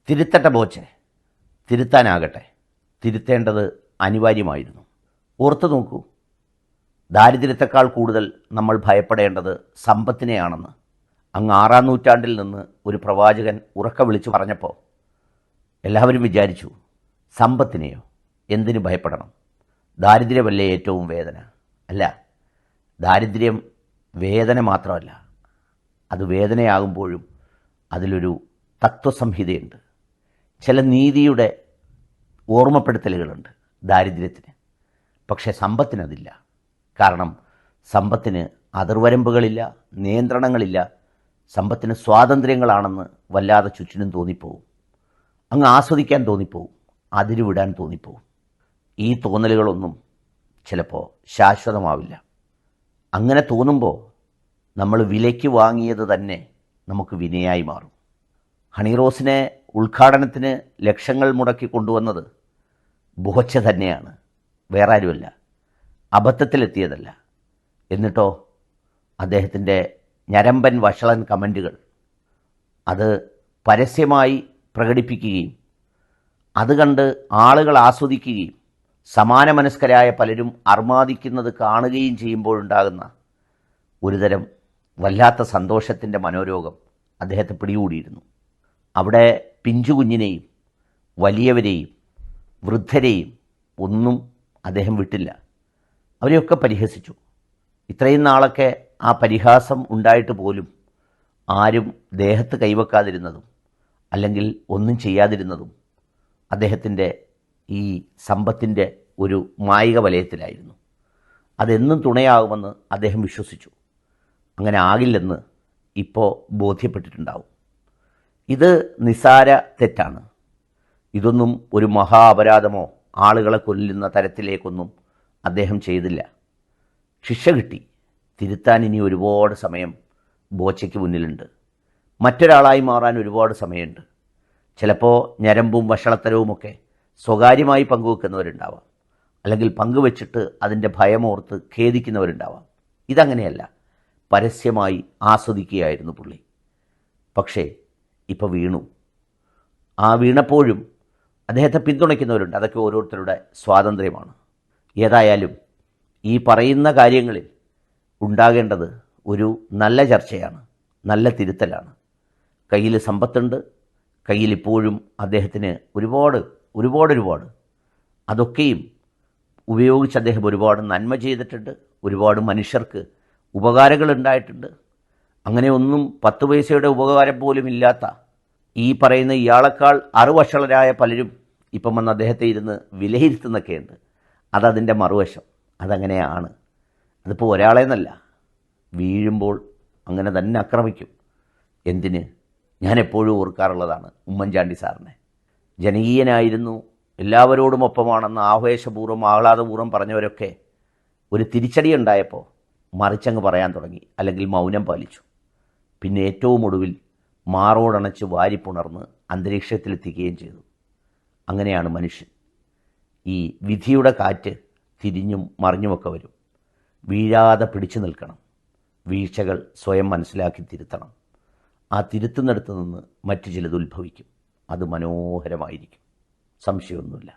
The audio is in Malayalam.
തിരുത്തട്ടെ ബോച്ചെ, തിരുത്താനാകട്ടെ. തിരുത്തേണ്ടത് അനിവാര്യമായിരുന്നു. ഓർത്തു നോക്കൂ, ദാരിദ്ര്യത്തെക്കാൾ കൂടുതൽ നമ്മൾ ഭയപ്പെടേണ്ടത് സമ്പത്തിനെയാണെന്ന് അങ്ങ് 6-ാം നൂറ്റാണ്ടിൽ നിന്ന് ഒരു പ്രവാചകൻ ഉറക്കെ വിളിച്ചു പറഞ്ഞപ്പോൾ എല്ലാവരും വിചാരിച്ചു, സമ്പത്തിനെയോ എന്തിനു ഭയപ്പെടണം? ദാരിദ്ര്യമല്ലേ ഏറ്റവും വേദന? അല്ല, ദാരിദ്ര്യം വേദന മാത്രമല്ല, അത് വേദനയാകുമ്പോഴും അതിലൊരു തത്വസംഹിതയുണ്ട്. ചില നീതിയുടെ ഓർമ്മപ്പെടുത്തലുകളുണ്ട് ദാരിദ്ര്യത്തിന്. പക്ഷേ സമ്പത്തിനതില്ല. കാരണം സമ്പത്തിന് അതിർവരമ്പുകളില്ല, നിയന്ത്രണങ്ങളില്ല. സമ്പത്തിന് സ്വാതന്ത്ര്യങ്ങളാണെന്ന് വല്ലാതെ ചുറ്റിനും തോന്നിപ്പോവും. അങ്ങ് ആസ്വദിക്കാൻ തോന്നിപ്പോവും, അതിരുവിടാൻ തോന്നിപ്പോവും. ഈ തോന്നലുകളൊന്നും ചിലപ്പോൾ ശാശ്വതമാവില്ല. അങ്ങനെ തോന്നുമ്പോൾ നമ്മൾ വിലയ്ക്ക് വാങ്ങിയത് തന്നെ നമുക്ക് വിനയായി മാറും. ഹണിറോസിനെ ഉദ്ഘാടനത്തിന് ലക്ഷങ്ങൾ മുടക്കി കൊണ്ടുവന്നത് ബോച്ച തന്നെയാണ്, വേറെ ആരുമല്ല. അബദ്ധത്തിലെത്തിയതല്ല. എന്നിട്ടോ അദ്ദേഹത്തിൻ്റെ ഞരമ്പൻ വഷളൻ കമൻറ്റുകൾ അത് പരസ്യമായി പ്രകടിപ്പിക്കുകയും അത് കണ്ട് ആളുകൾ ആസ്വദിക്കുകയും സമാനമനസ്കരായ പലരും അർമാദിക്കുന്നത് കാണുകയും ചെയ്യുമ്പോഴുണ്ടാകുന്ന ഒരുതരം വല്ലാത്ത സന്തോഷത്തിൻ്റെ മനോരോഗം അദ്ദേഹത്തെ പിടികൂടിയിരുന്നു. അവിടെ പിഞ്ചുകുഞ്ഞിനെയും വലിയവരെയും വൃദ്ധരെയും ഒന്നും അദ്ദേഹം വിട്ടില്ല. അവരെയൊക്കെ പരിഹസിച്ചു. ഇത്രയും നാളൊക്കെ ആ പരിഹാസം ഉണ്ടായിട്ട് പോലും ആരും ദേഹത്ത് കൈവെക്കാതിരുന്നതും അല്ലെങ്കിൽ ഒന്നും ചെയ്യാതിരുന്നതും അദ്ദേഹത്തിൻ്റെ ഈ സമ്പത്തിൻ്റെ ഒരു മായിക വലയത്തിലായിരുന്നു. അതെന്നും തുണയാകുമെന്ന് അദ്ദേഹം വിശ്വസിച്ചു. അങ്ങനെ ആകില്ലെന്ന് ഇപ്പോൾ ബോധ്യപ്പെട്ടിട്ടുണ്ടാവും. ഇത് നിസ്സാര തെറ്റാണ്. ഇതൊന്നും ഒരു മഹാ അപരാധമോ ആളുകളെ കൊല്ലുന്ന തരത്തിലേക്കൊന്നും അദ്ദേഹം ചെയ്തില്ല. ശിക്ഷ കിട്ടി. തിരുത്താൻ ഇനി ഒരുപാട് സമയം ബോച്ചയ്ക്ക് മുന്നിലുണ്ട്. മറ്റൊരാളായി മാറാൻ ഒരുപാട് സമയമുണ്ട്. ചിലപ്പോൾ ഞരമ്പും വഷളത്തരവുമൊക്കെ സ്വകാര്യമായി പങ്കുവെക്കുന്നവരുണ്ടാവാം, അല്ലെങ്കിൽ പങ്കുവെച്ചിട്ട് അതിൻ്റെ ഭയമോർത്ത് ഖേദിക്കുന്നവരുണ്ടാവാം. ഇതങ്ങനെയല്ല, പരസ്യമായി ആസ്വദിക്കുകയായിരുന്നു പുള്ളി. പക്ഷേ ഇപ്പോൾ വീണു. ആ വീണപ്പോഴും അദ്ദേഹത്തെ പിന്തുണയ്ക്കുന്നവരുണ്ട്. അതൊക്കെ ഓരോരുത്തരുടെ സ്വാതന്ത്ര്യമാണ്. ഏതായാലും ഈ പറയുന്ന കാര്യങ്ങളിൽ ഉണ്ടാകേണ്ടത് ഒരു നല്ല ചർച്ചയാണ്, നല്ല തിരുത്തലാണ്. കയ്യിൽ സമ്പത്തുണ്ട്, കയ്യിലിപ്പോഴും അദ്ദേഹത്തിന് ഒരുപാട് അതൊക്കെയും ഉപയോഗിച്ച് അദ്ദേഹം ഒരുപാട് നന്മ ചെയ്തിട്ടുണ്ട്. ഒരുപാട് മനുഷ്യർക്ക് ഉപകാരങ്ങൾ ഉണ്ടായിട്ടുണ്ട്. അങ്ങനെ ഒന്നും 10 പൈസയുടെ ഉപകാരം പോലും ഇല്ലാത്ത ഈ പറയുന്ന ഇയാളെക്കാൾ അറുവഷളരായ പലരും ഇപ്പം വന്ന് അദ്ദേഹത്തെ ഇരുന്ന് വിലയിരുത്തുന്നൊക്കെയുണ്ട്. അതതിൻ്റെ മറുവശം. അതങ്ങനെയാണ്. അതിപ്പോൾ ഒരാളെന്നല്ല, വീഴുമ്പോൾ അങ്ങനെ തന്നെ ആക്രമിക്കും. എന്തിന്? ഞാൻ എപ്പോഴും ഓർക്കാറുള്ളതാണ് ഉമ്മൻചാണ്ടി സാറിനെ. ജനകീയനായിരുന്നു, എല്ലാവരോടും ഒപ്പമാണെന്ന് ആവേശപൂർവ്വം ആഹ്ലാദപൂർവ്വം പറഞ്ഞവരൊക്കെ ഒരു തിരിച്ചടി ഉണ്ടായപ്പോൾ മറിച്ചങ്ങ് പറയാൻ തുടങ്ങി, അല്ലെങ്കിൽ മൗനം പാലിച്ചു. പിന്നെ ഏറ്റവും ഒടുവിൽ മാറോടണച്ച് വാരിപ്പുണർന്ന് അന്തരീക്ഷത്തിലെത്തിക്കുകയും ചെയ്തു. അങ്ങനെയാണ് മനുഷ്യൻ. ഈ വിധിയുടെ കാറ്റ് തിരിഞ്ഞും മറിഞ്ഞുമൊക്കെ വരും. വീഴാതെ പിടിച്ചു നിൽക്കണം. വീഴ്ചകൾ സ്വയം മനസ്സിലാക്കി തിരുത്തണം. ആ തിരുത്തുന്നിടത്ത് നിന്ന് മറ്റു ചിലത് ഉത്ഭവിക്കും. അത് മനോഹരമായിരിക്കും, സംശയമൊന്നുമില്ല.